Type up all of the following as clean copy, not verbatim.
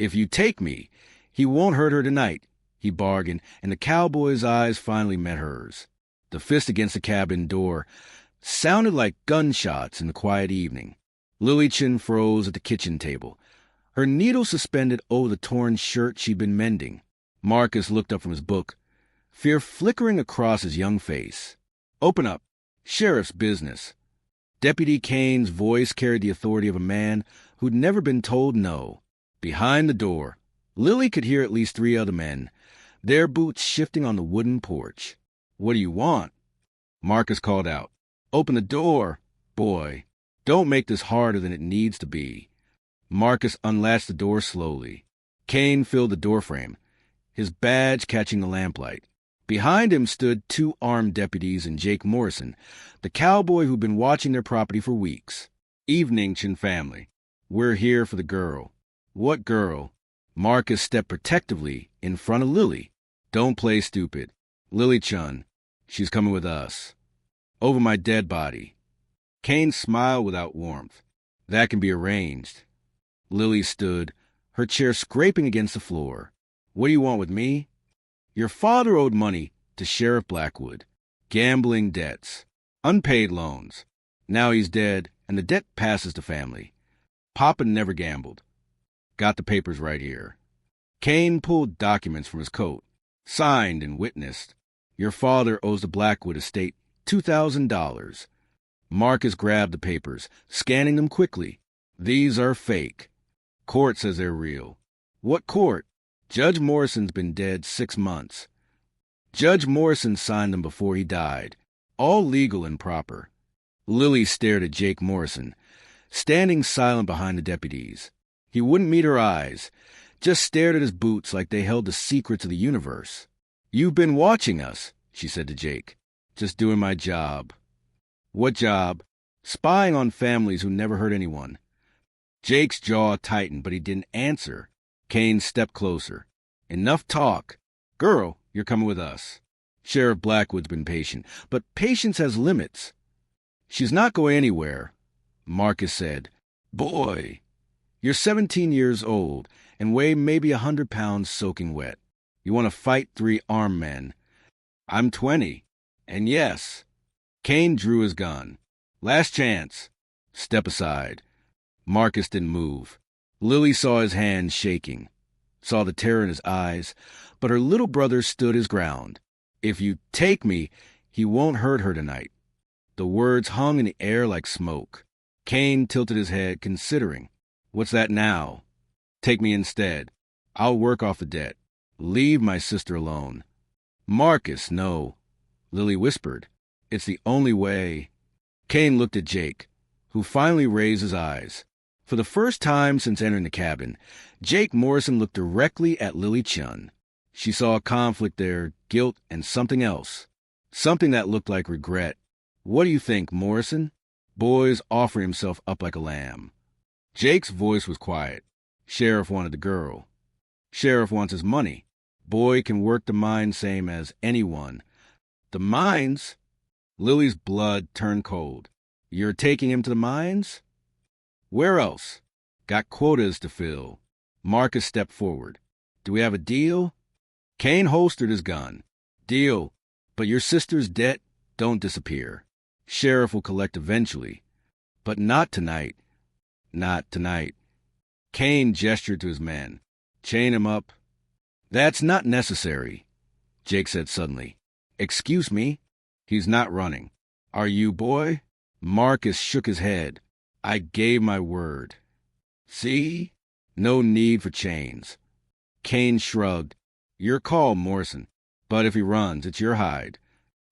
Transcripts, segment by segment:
If you take me, he won't hurt her tonight, he bargained, and the cowboy's eyes finally met hers. The fist against the cabin door sounded like gunshots in the quiet evening. Lily Chin froze at the kitchen table, her needle suspended over the torn shirt she'd been mending. Marcus looked up from his book, fear flickering across his young face. "Open up. Sheriff's business." Deputy Kane's voice carried the authority of a man who'd never been told no. Behind the door, Lily could hear at least 3 other men, their boots shifting on the wooden porch. "What do you want?" Marcus called out. "Open the door, boy. Don't make this harder than it needs to be." Marcus unlatched the door slowly. Kane filled the doorframe, his badge catching the lamplight. Behind him stood 2 armed deputies and Jake Morrison, the cowboy who'd been watching their property for weeks. "Evening, Chin family. We're here for the girl." "What girl?" Marcus stepped protectively in front of Lily. "Don't play stupid. Lily Chun. She's coming with us. Over my dead body." Kane smiled without warmth. "That can be arranged." Lily stood, her chair scraping against the floor. "What do you want with me?" "Your father owed money to Sheriff Blackwood. Gambling debts. Unpaid loans. Now he's dead, and the debt passes to family. Papa never gambled. Got the papers right here." Kane pulled documents from his coat, signed and witnessed. "Your father owes the Blackwood estate $2,000. Marcus grabbed the papers, scanning them quickly. "These are fake. Court says they're real." "What court?" "Judge Morrison's been dead 6 months. Judge Morrison signed them before he died. All legal and proper." Lily stared at Jake Morrison, standing silent behind the deputies. He wouldn't meet her eyes, just stared at his boots like they held the secrets of the universe. "You've been watching us," she said to Jake. "Just doing my job." "What job?" "Spying on families who never hurt anyone." Jake's jaw tightened, but he didn't answer. Kane stepped closer. "Enough talk. Girl, you're coming with us." Sheriff Blackwood's been patient, but patience has limits. "She's not going anywhere," Marcus said. "Boy, you're 17 years old and weigh maybe 100 pounds soaking wet. You want to fight 3 armed men. I'm 20. And yes." Kane drew his gun. "Last chance. Step aside." Marcus didn't move. Lily saw his hands shaking, saw the terror in his eyes, but her little brother stood his ground. "If you take me, he won't hurt her tonight." The words hung in the air like smoke. Kane tilted his head, considering. "What's that now?" "Take me instead. I'll work off the debt. Leave my sister alone." "Marcus, no," Lily whispered. "It's the only way." Kane looked at Jake, who finally raised his eyes. For the first time since entering the cabin, Jake Morrison looked directly at Lily Chun. She saw a conflict there, guilt, and something else. Something that looked like regret. "What do you think, Morrison?" Boy's offering himself up like a lamb. Jake's voice was quiet. "Sheriff wanted the girl. Sheriff wants his money. Boy can work the mines same as anyone." "The mines?" Lily's blood turned cold. "You're taking him to the mines?" "Where else? Got quotas to fill." Marcus stepped forward. "Do we have a deal?" Kane holstered his gun. "Deal, but your sister's debt don't disappear. Sheriff will collect eventually. But not tonight. Not tonight." Kane gestured to his men. "Chain him up." "That's not necessary," Jake said suddenly. "Excuse me?" "He's not running." "Are you, boy?" Marcus shook his head. "I gave my word." "See? No need for chains." Kane shrugged. "Your call, Morrison. But if he runs, it's your hide."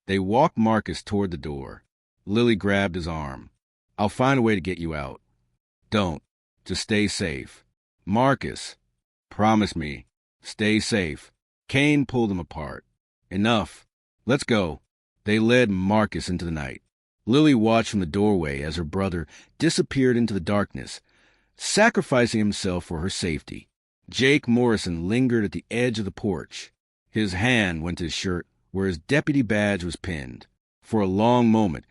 They walked Marcus toward the door. Lily grabbed his arm. "I'll find a way to get you out." "Don't. Just stay safe." "Marcus." "Promise me. Stay safe." Kane pulled them apart. "Enough. Let's go." They led Marcus into the night. Lily watched from the doorway as her brother disappeared into the darkness, sacrificing himself for her safety. Jake Morrison lingered at the edge of the porch. His hand went to his shirt where his deputy badge was pinned. For a long moment,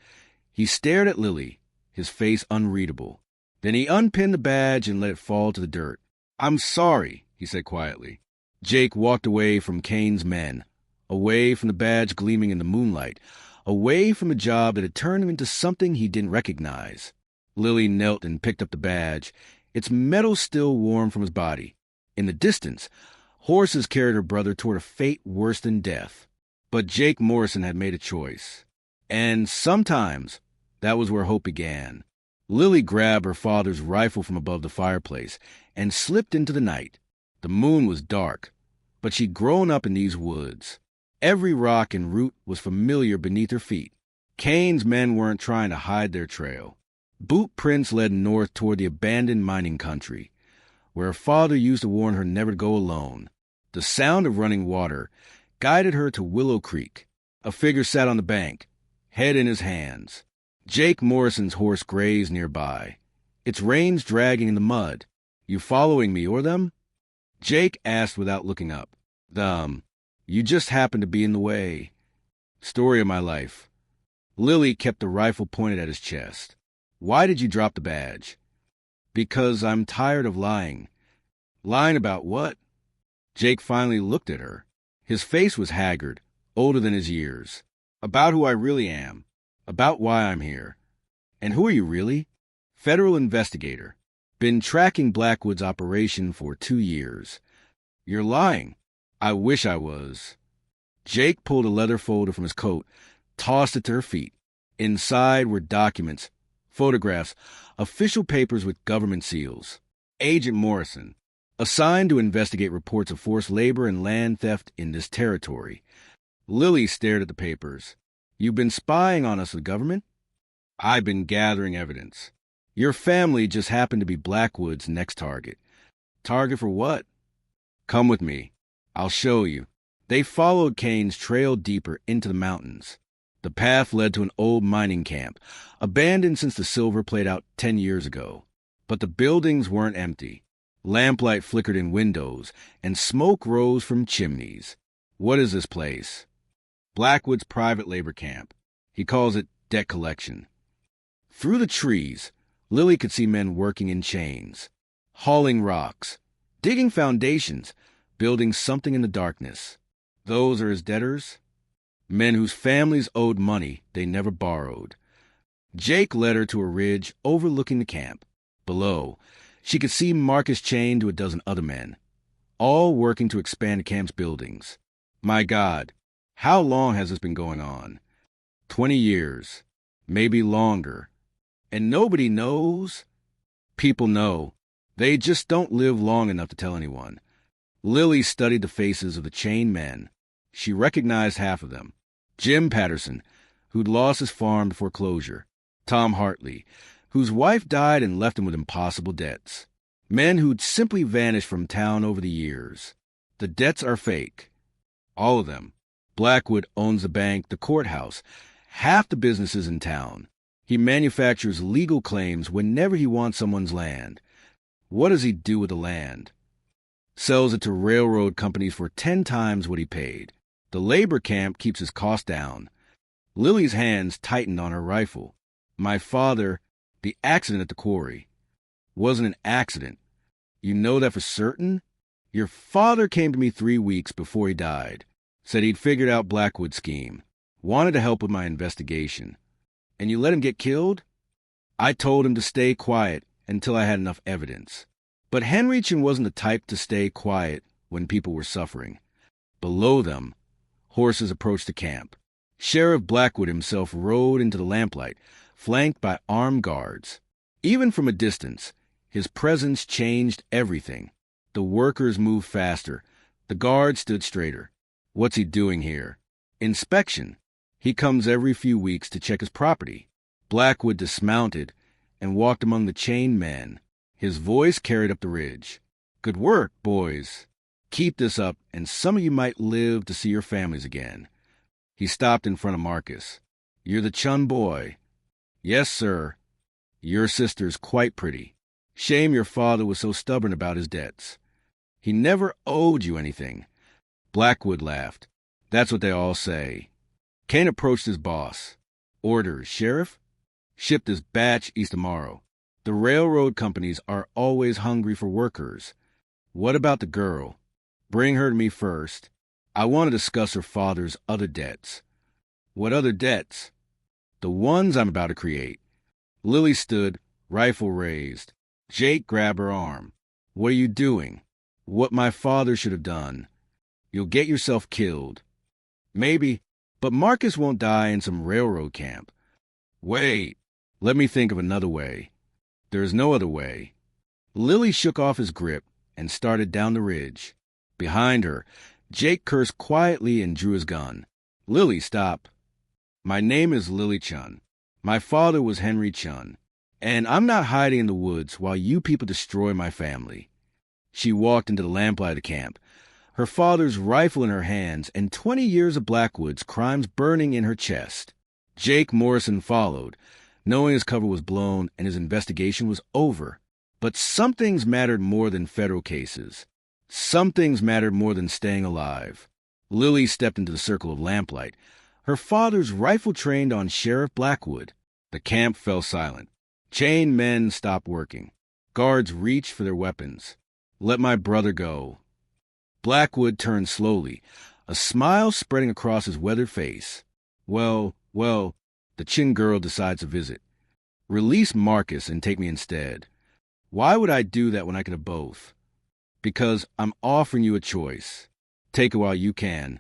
he stared at Lily, his face unreadable. Then he unpinned the badge and let it fall to the dirt. "I'm sorry," he said quietly. Jake walked away from Kane's men, away from the badge gleaming in the moonlight, away from a job that had turned him into something he didn't recognize. Lily knelt and picked up the badge, its metal still warm from his body. In the distance, horses carried her brother toward a fate worse than death. But Jake Morrison had made a choice. And sometimes that was where hope began. Lily grabbed her father's rifle from above the fireplace and slipped into the night. The moon was dark, but she'd grown up in these woods. Every rock and root was familiar beneath her feet. Kane's men weren't trying to hide their trail. Boot prints led north toward the abandoned mining country, where her father used to warn her never to go alone. The sound of running water guided her to Willow Creek. A figure sat on the bank, head in his hands. Jake Morrison's horse grazed nearby, its reins dragging in the mud. "You following me or them?" Jake asked without looking up. "Them. You just happened to be in the way." "Story of my life." Lily kept the rifle pointed at his chest. "Why did you drop the badge?" "Because I'm tired of lying." "Lying about what?" Jake finally looked at her. His face was haggard, older than his years. "About who I really am. About why I'm here." "And who are you really?" "Federal investigator. Been tracking Blackwood's operation for 2 years." "You're lying." "I wish I was." Jake pulled a leather folder from his coat, tossed it to her feet. Inside were documents, photographs, official papers with government seals. "Agent Morrison, assigned to investigate reports of forced labor and land theft in this territory." Lily stared at the papers. "You've been spying on us, the government?" "I've been gathering evidence. Your family just happened to be Blackwood's next target." "Target for what?" "Come with me. I'll show you." They followed Kane's trail deeper into the mountains. The path led to an old mining camp, abandoned since the silver played out 10 years ago. But the buildings weren't empty. Lamplight flickered in windows, and smoke rose from chimneys. "What is this place?" "Blackwood's private labor camp. He calls it debt collection." Through the trees, Lily could see men working in chains, hauling rocks, digging foundations, building something in the darkness. Those are his debtors? Men whose families owed money they never borrowed. Jake led her to a ridge overlooking the camp. Below, she could see Marcus chained to a dozen other men, all working to expand the camp's buildings. My God, how long has this been going on? 20 years, maybe longer. And nobody knows? People know. They just don't live long enough to tell anyone. Lily studied the faces of the chained men. She recognized half of them. Jim Patterson, who'd lost his farm to foreclosure. Tom Hartley, whose wife died and left him with impossible debts. Men who'd simply vanished from town over the years. The debts are fake. All of them. Blackwood owns the bank, the courthouse, half the businesses in town. He manufactures legal claims whenever he wants someone's land. What does he do with the land? Sells it to railroad companies for 10 times what he paid. The labor camp keeps his costs down. Lily's hands tightened on her rifle. My father, the accident at the quarry, wasn't an accident. You know that for certain? Your father came to me 3 weeks before he died. Said he'd figured out Blackwood's scheme. Wanted to help with my investigation. And you let him get killed? I told him to stay quiet until I had enough evidence. But Henrichen wasn't the type to stay quiet when people were suffering. Below them, horses approached the camp. Sheriff Blackwood himself rode into the lamplight, flanked by armed guards. Even from a distance, his presence changed everything. The workers moved faster. The guards stood straighter. What's he doing here? Inspection. He comes every few weeks to check his property. Blackwood dismounted and walked among the chained men. His voice carried up the ridge. Good work, boys. Keep this up, and some of you might live to see your families again. He stopped in front of Marcus. You're the Chun boy. Yes, sir. Your sister's quite pretty. Shame your father was so stubborn about his debts. He never owed you anything. Blackwood laughed. That's what they all say. Kane approached his boss. Orders, Sheriff? Ship this batch east tomorrow. The railroad companies are always hungry for workers. What about the girl? Bring her to me first. I want to discuss her father's other debts. What other debts? The ones I'm about to create. Lily stood, rifle raised. Jake grabbed her arm. What are you doing? What my father should have done. You'll get yourself killed. Maybe, but Marcus won't die in some railroad camp. Wait, let me think of another way. There is no other way. Lily shook off his grip and started down the ridge. Behind her, Jake cursed quietly and drew his gun. Lily, stop. My name is Lily Chun. My father was Henry Chun, and I'm not hiding in the woods while you people destroy my family. She walked into the lamplight of the camp, her father's rifle in her hands and 20 years of Blackwood's crimes burning in her chest. Jake Morrison followed, knowing his cover was blown and his investigation was over. But some things mattered more than federal cases. Some things mattered more than staying alive. Lily stepped into the circle of lamplight, her father's rifle trained on Sheriff Blackwood. The camp fell silent. Chained men stopped working. Guards reached for their weapons. Let my brother go. Blackwood turned slowly, a smile spreading across his weathered face. Well, the Chin girl decides to visit. Release Marcus and take me instead. Why would I do that when I could have both? Because I'm offering you a choice. Take it while you can.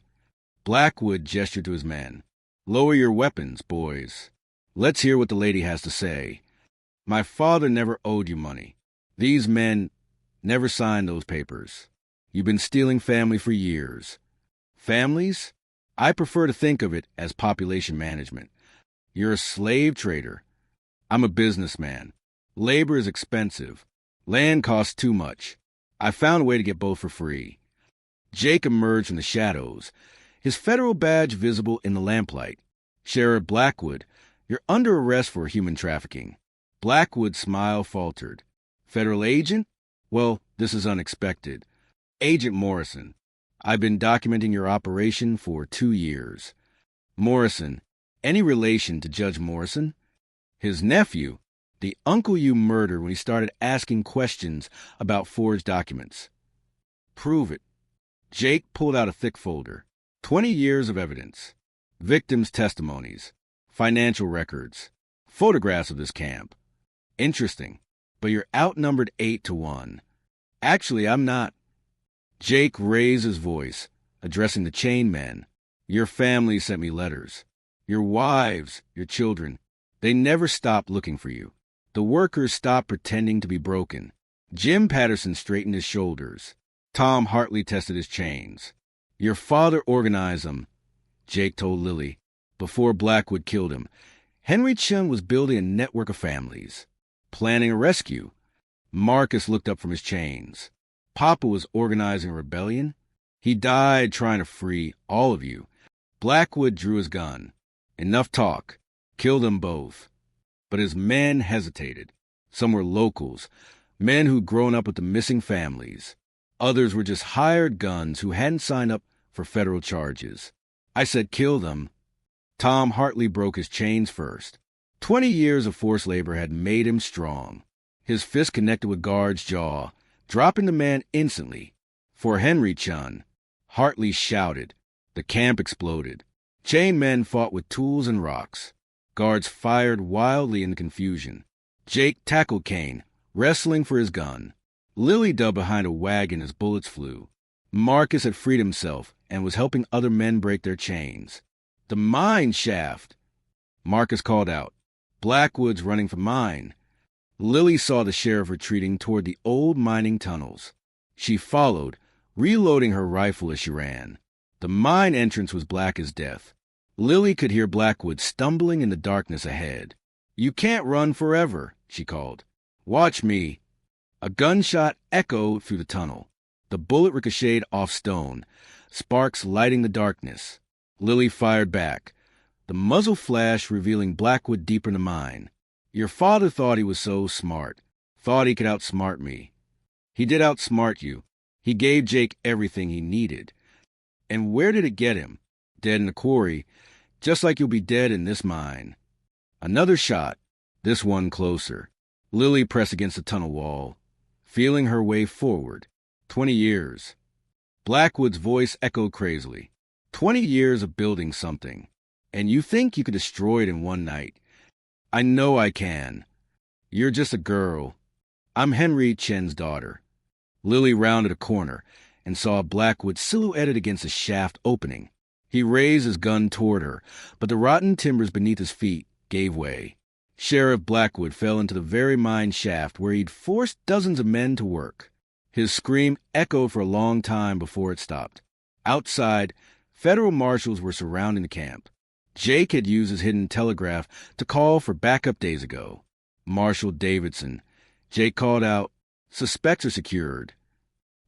Blackwood gestured to his men. Lower your weapons, boys. Let's hear what the lady has to say. My father never owed you money. These men never signed those papers. You've been stealing family for years. Families? I prefer to think of it as population management. You're a slave trader. I'm a businessman. Labor is expensive. Land costs too much. I found a way to get both for free. Jake emerged from the shadows, his federal badge visible in the lamplight. Sheriff Blackwood, you're under arrest for human trafficking. Blackwood's smile faltered. Federal agent? Well, this is unexpected. Agent Morrison, I've been documenting your operation for 2 years. Morrison, any relation to Judge Morrison? His nephew, the uncle you murdered when he started asking questions about forged documents. Prove it. Jake pulled out a thick folder. 20 years of evidence. Victims' testimonies. Financial records. Photographs of this camp. Interesting, but you're outnumbered 8-1. Actually, I'm not. Jake raised his voice, addressing the chained men. Your family sent me letters. Your wives, your children. They never stopped looking for you. The workers stopped pretending to be broken. Jim Patterson straightened his shoulders. Tom Hartley tested his chains. Your father organized them, Jake told Lily, before Blackwood killed him. Henry Chun was building a network of families, planning a rescue. Marcus looked up from his chains. Papa was organizing a rebellion. He died trying to free all of you. Blackwood drew his gun. Enough talk. Kill them both. But his men hesitated. Some were locals, men who'd grown up with the missing families. Others were just hired guns who hadn't signed up for federal charges. I said kill them. Tom Hartley broke his chains first. 20 years of forced labor had made him strong. His fist connected with Guard's jaw, dropping the man instantly. For Henry Chun, Hartley shouted. The camp exploded. Chained men fought with tools and rocks. Guards fired wildly in the confusion. Jake tackled Kane, wrestling for his gun. Lily dug behind a wagon as bullets flew. Marcus had freed himself and was helping other men break their chains. The mine shaft! Marcus called out. Blackwood's running for mine. Lily saw the sheriff retreating toward the old mining tunnels. She followed, reloading her rifle as she ran. The mine entrance was black as death. Lily could hear Blackwood stumbling in the darkness ahead. You can't run forever, she called. Watch me. A gunshot echoed through the tunnel. The bullet ricocheted off stone, sparks lighting the darkness. Lily fired back. The muzzle flashed, revealing Blackwood deeper in the mine. Your father thought he was so smart, thought he could outsmart me. He did outsmart you. He gave Jake everything he needed. And where did it get him? Dead in the quarry, just like you'll be dead in this mine. Another shot, this one closer. Lily pressed against the tunnel wall, feeling her way forward. 20 years. Blackwood's voice echoed crazily. 20 years of building something. And you think you could destroy it in one night? I know I can. You're just a girl. I'm Henry Chen's daughter. Lily rounded a corner and saw Blackwood silhouetted against a shaft opening. He raised his gun toward her, but the rotten timbers beneath his feet gave way. Sheriff Blackwood fell into the very mine shaft where he'd forced dozens of men to work. His scream echoed for a long time before it stopped. Outside, federal marshals were surrounding the camp. Jake had used his hidden telegraph to call for backup days ago. Marshal Davidson. Jake called out, "Suspects are secured."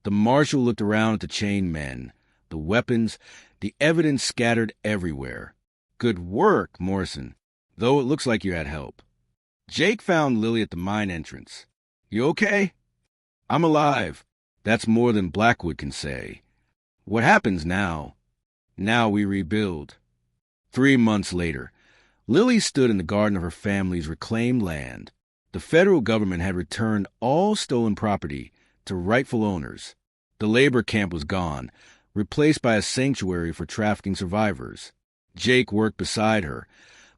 The marshal looked around at the chained men, the weapons, the evidence scattered everywhere. "Good work, Morrison, though it looks like you had help." Jake found Lily at the mine entrance. "You okay?" "I'm alive." That's more than Blackwood can say. "What happens now?" "Now we rebuild." 3 months later, Lily stood in the garden of her family's reclaimed land. The federal government had returned all stolen property to rightful owners. The labor camp was gone, replaced by a sanctuary for trafficking survivors. Jake worked beside her,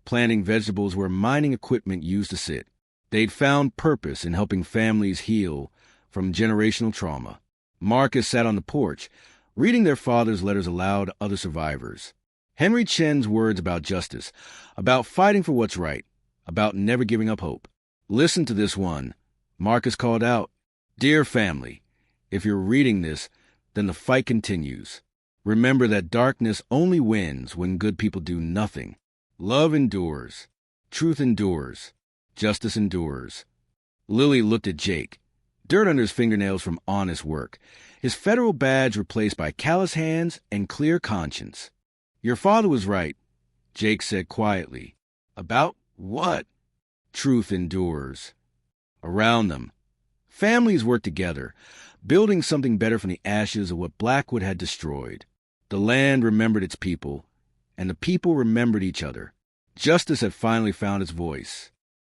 planting vegetables where mining equipment used to sit. They'd found purpose in helping families heal from generational trauma. Marcus sat on the porch, reading their father's letters aloud to other survivors. Henry Chen's words about justice, about fighting for what's right, about never giving up hope. Listen to this one. Marcus called out, "Dear family, if you're reading this, then the fight continues. Remember that darkness only wins when good people do nothing. Love endures. Truth endures. Justice endures." Lily looked at Jake. Dirt under his fingernails from honest work. His federal badge replaced by callous hands and clear conscience. "Your father was right," Jake said quietly. "About what?" "Truth endures." Around them, families worked together, building something better from the ashes of what Blackwood had destroyed. The land remembered its people, and the people remembered each other. Justice had finally found its voice.